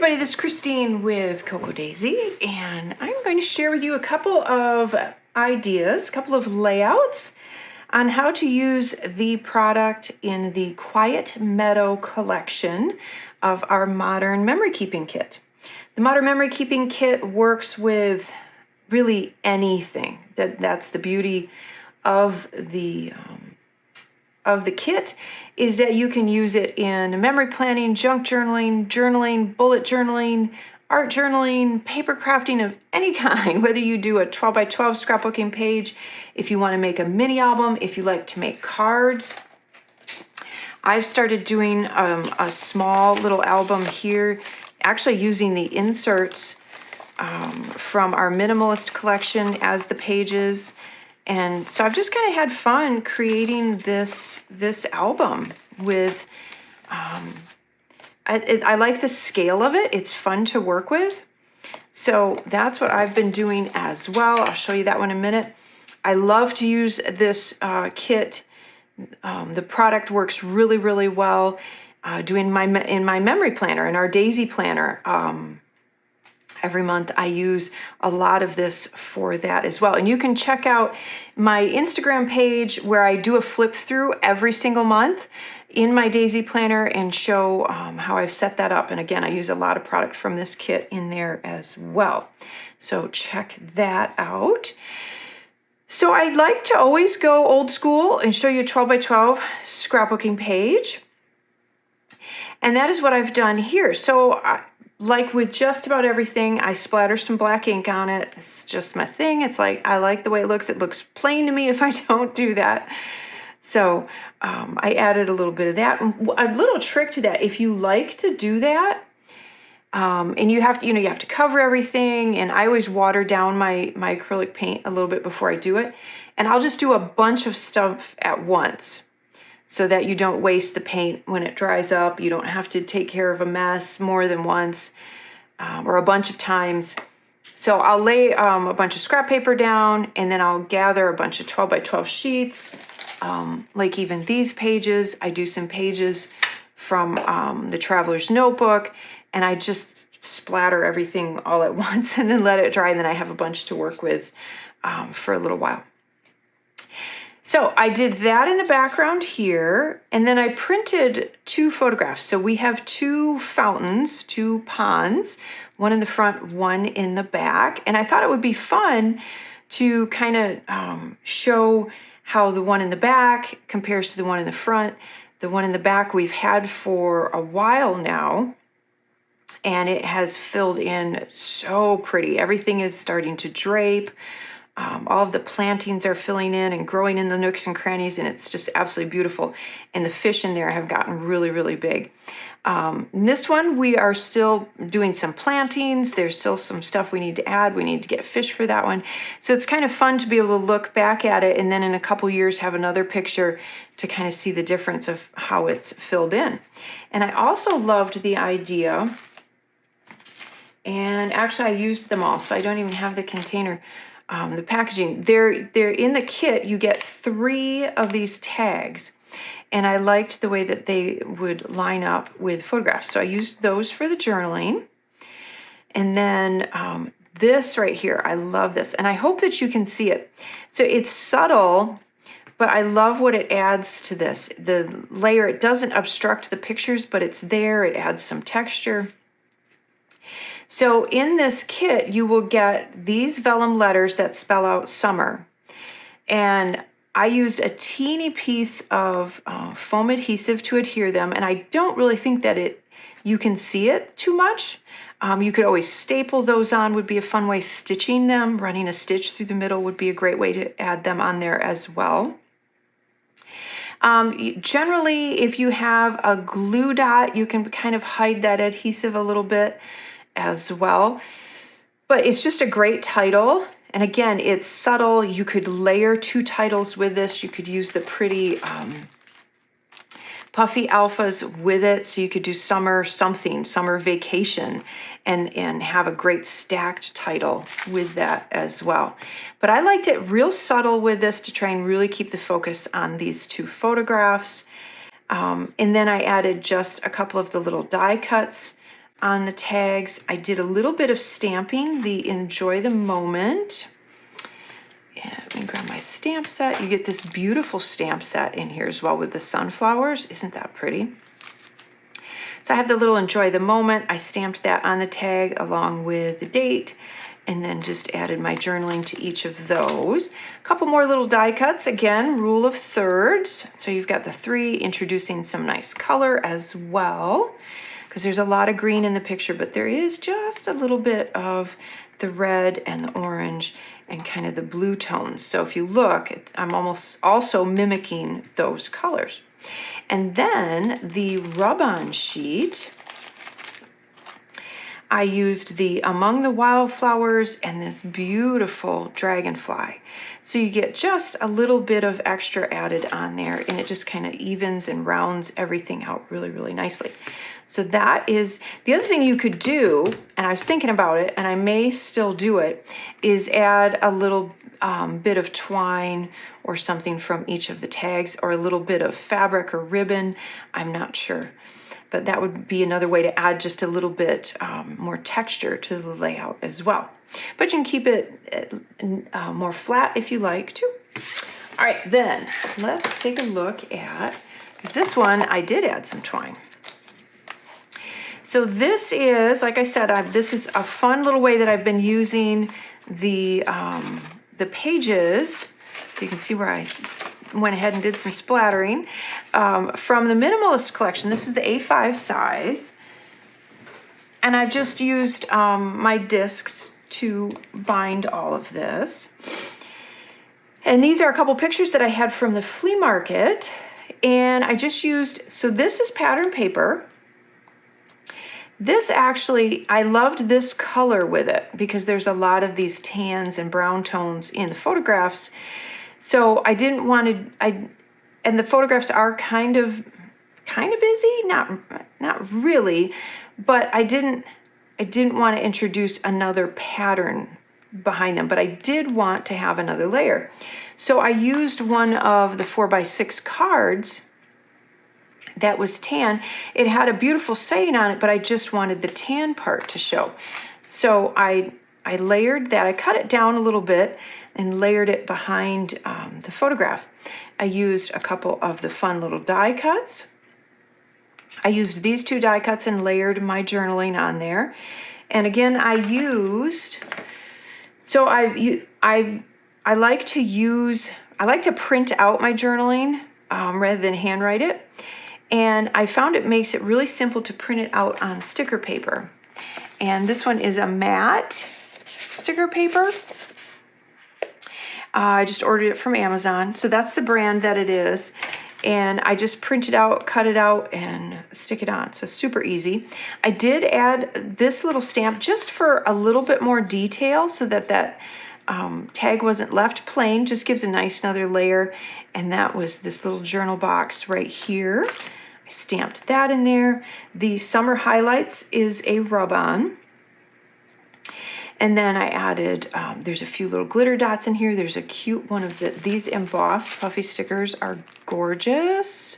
everybody, this is Christine with Cocoa Daisy, and I'm going to share with you a couple of ideas, a couple of layouts on how to use the product in the Quiet Meadow collection of our Modern Memory Keeping Kit. The Modern Memory Keeping Kit works with really anything. That's the beauty of the kit, is that you can use it in memory planning, junk journaling, bullet journaling, art journaling, paper crafting of any kind, whether you do a 12 by 12 scrapbooking page, if you want to make a mini album, if you like to make cards. I've started doing a small little album here, actually using the inserts from our minimalist collection as the pages. And so I've just kind of had fun creating this album with, I like the scale of it. It's fun to work with. So that's what I've been doing as well. I'll show you that one in a minute. I love to use this kit. The product works really, really well in my memory planner, in our Daisy planner. Every month I use a lot of this for that as well. And you can check out my Instagram page where I do a flip through every single month in my Daisy planner and show how I've set that up. And again, I use a lot of product from this kit in there as well. So check that out. So I'd like to always go old school and show you a 12 by 12 scrapbooking page. And that is what I've done here. So like with just about everything, I splatter some black ink on it. It's just my thing. It's like, I like the way it looks. It looks plain to me if I don't do that. So I added a little bit of that. A little trick to that, if you like to do that, and you have to cover everything, and I always water down my acrylic paint a little bit before I do it. And I'll just do a bunch of stuff at once, so that you don't waste the paint when it dries up. You don't have to take care of a mess more than once or a bunch of times. So I'll lay a bunch of scrap paper down, and then I'll gather a bunch of 12 by 12 sheets. Like even these pages, I do some pages from the Traveler's Notebook, and I just splatter everything all at once and then let it dry, and then I have a bunch to work with for a little while. So I did that in the background here, and then I printed 2 photographs. So we have 2 fountains, 2 ponds, one in the front, one in the back. And I thought it would be fun to kind of show how the one in the back compares to the one in the front. The one in the back we've had for a while now, and it has filled in so pretty. Everything is starting to drape. All of the plantings are filling in and growing in the nooks and crannies, and it's just absolutely beautiful. And the fish in there have gotten really, really big. This one, we are still doing some plantings. There's still some stuff we need to add. We need to get fish for that one. So it's kind of fun to be able to look back at it and then in a couple years have another picture to kind of see the difference of how it's filled in. And I also loved the idea, and actually I used them all, so I don't even have the container. The packaging, they're in the kit. You get 3 of these tags, and I liked the way that they would line up with photographs. So I used those for the journaling. And then this right here, I love this, and I hope that you can see it. So it's subtle, but I love what it adds to this. The layer, it doesn't obstruct the pictures, but it's there. It adds some texture. So in this kit, you will get these vellum letters that spell out summer. And I used a teeny piece of foam adhesive to adhere them. And I don't really think that you can see it too much. You could always staple those on, would be a fun way. Stitching them, running a stitch through the middle would be a great way to add them on there as well. Generally, if you have a glue dot, you can kind of hide that adhesive a little bit as well. But it's just a great title. And again, it's subtle. You could layer 2 titles with this. You could use the pretty puffy alphas with it. So you could do summer something, summer vacation, and have a great stacked title with that as well. But I liked it real subtle with this to try and really keep the focus on these 2 photographs. And then I added just a couple of the little die cuts on the tags. I did a little bit of stamping, the Enjoy the Moment. Yeah, let me grab my stamp set. You get this beautiful stamp set in here as well with the sunflowers. Isn't that pretty? So I have the little Enjoy the Moment. I stamped that on the tag along with the date, and then just added my journaling to each of those. A couple more little die cuts, again, rule of thirds. So you've got the 3 introducing some nice color as well, because there's a lot of green in the picture, but there is just a little bit of the red and the orange and kind of the blue tones. So if you look, I'm almost also mimicking those colors. And then the rub-on sheet, I used the Among the Wildflowers and this beautiful dragonfly. So you get just a little bit of extra added on there, and it just kind of evens and rounds everything out really, really nicely. So that is the other thing you could do, and I was thinking about it, and I may still do it, is add a little bit of twine or something from each of the tags, or a little bit of fabric or ribbon. I'm not sure. But that would be another way to add just a little bit more texture to the layout as well. But you can keep it more flat if you like to. All right, then let's take a look at, because this one I did add some twine. So this is, like I said, this is a fun little way that I've been using the pages. So you can see where I went ahead and did some splattering from the Minimalist collection. This is the A5 size. And I've just used my discs to bind all of this. And these are a couple pictures that I had from the flea market. And I just used, so this is pattern paper. This actually, I loved this color with it because there's a lot of these tans and brown tones in the photographs. So I didn't want to, and the photographs are kind of busy, not really, but I didn't want to introduce another pattern behind them, but I did want to have another layer. So I used one of the 4x6 cards that was tan. It had a beautiful saying on it, but I just wanted the tan part to show. So I layered that. I cut it down a little bit and layered it behind the photograph. I used a couple of the fun little die cuts. I used these 2 die cuts and layered my journaling on there. And again, I like to print out my journaling rather than handwrite it. And I found it makes it really simple to print it out on sticker paper. And this one is a matte sticker paper. I just ordered it from Amazon. So that's the brand that it is. And I just print it out, cut it out, and stick it on. So super easy. I did add this little stamp just for a little bit more detail so that tag wasn't left plain, just gives a nice another layer. And that was this little journal box right here. I stamped that in there. The Summer Highlights is a rub-on. And then I added, there's a few little glitter dots in here. There's a cute one of these embossed puffy stickers are gorgeous.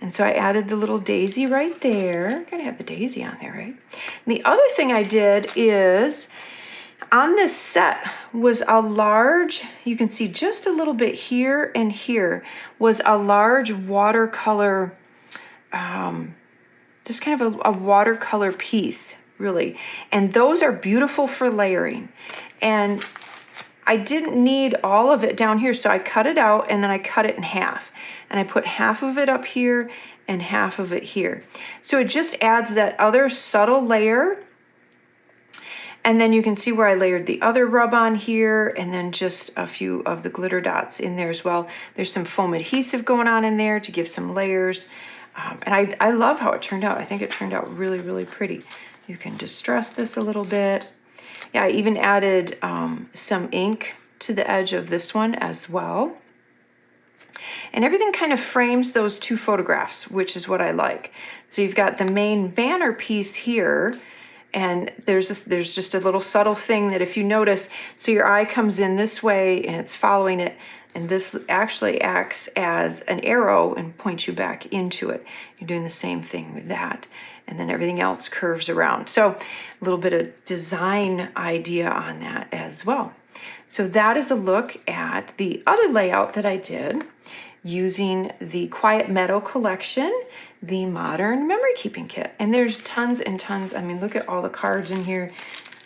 And so I added the little daisy right there. Gotta have the daisy on there, right? And the other thing I did is, on this set was a large, you can see just a little bit here and here, was a large watercolor, just kind of a watercolor piece, really. And those are beautiful for layering. And I didn't need all of it down here, so I cut it out and then I cut it in half. And I put half of it up here and half of it here. So it just adds that other subtle layer. And then you can see where I layered the other rub-on here, and then just a few of the glitter dots in there as well. There's some foam adhesive going on in there to give some layers. And I love how it turned out. I think it turned out really, really pretty. You can distress this a little bit. Yeah, I even added some ink to the edge of this one as well. And everything kind of frames those 2 photographs, which is what I like. So you've got the main banner piece here, and there's just a little subtle thing that if you notice, so your eye comes in this way and it's following it, And this actually acts as an arrow and points you back into it. You're doing the same thing with that. And then everything else curves around. So a little bit of design idea on that as well. So that is a look at the other layout that I did using the Quiet Meadow collection, the Modern Memory Keeping Kit. And there's tons and tons. I mean, look at all the cards in here.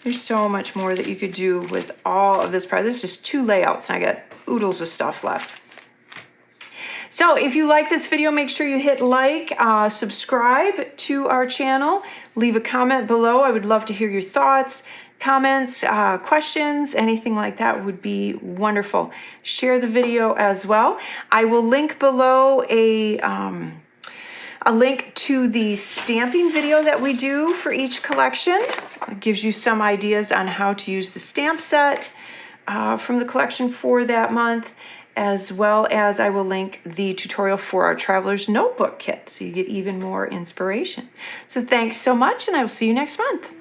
There's so much more that you could do with all of this part. This is just 2 layouts, and I got oodles of stuff left. So if you like this video, make sure you hit like, subscribe to our channel, leave a comment below. I would love to hear your thoughts, comments, questions, anything like that would be wonderful. Share the video as well. I will link below a link to the stamping video that we do for each collection. It gives you some ideas on how to use the stamp set from the collection for that month, as well as I will link the tutorial for our Traveler's Notebook Kit, so you get even more inspiration. So thanks so much, and I will see you next month.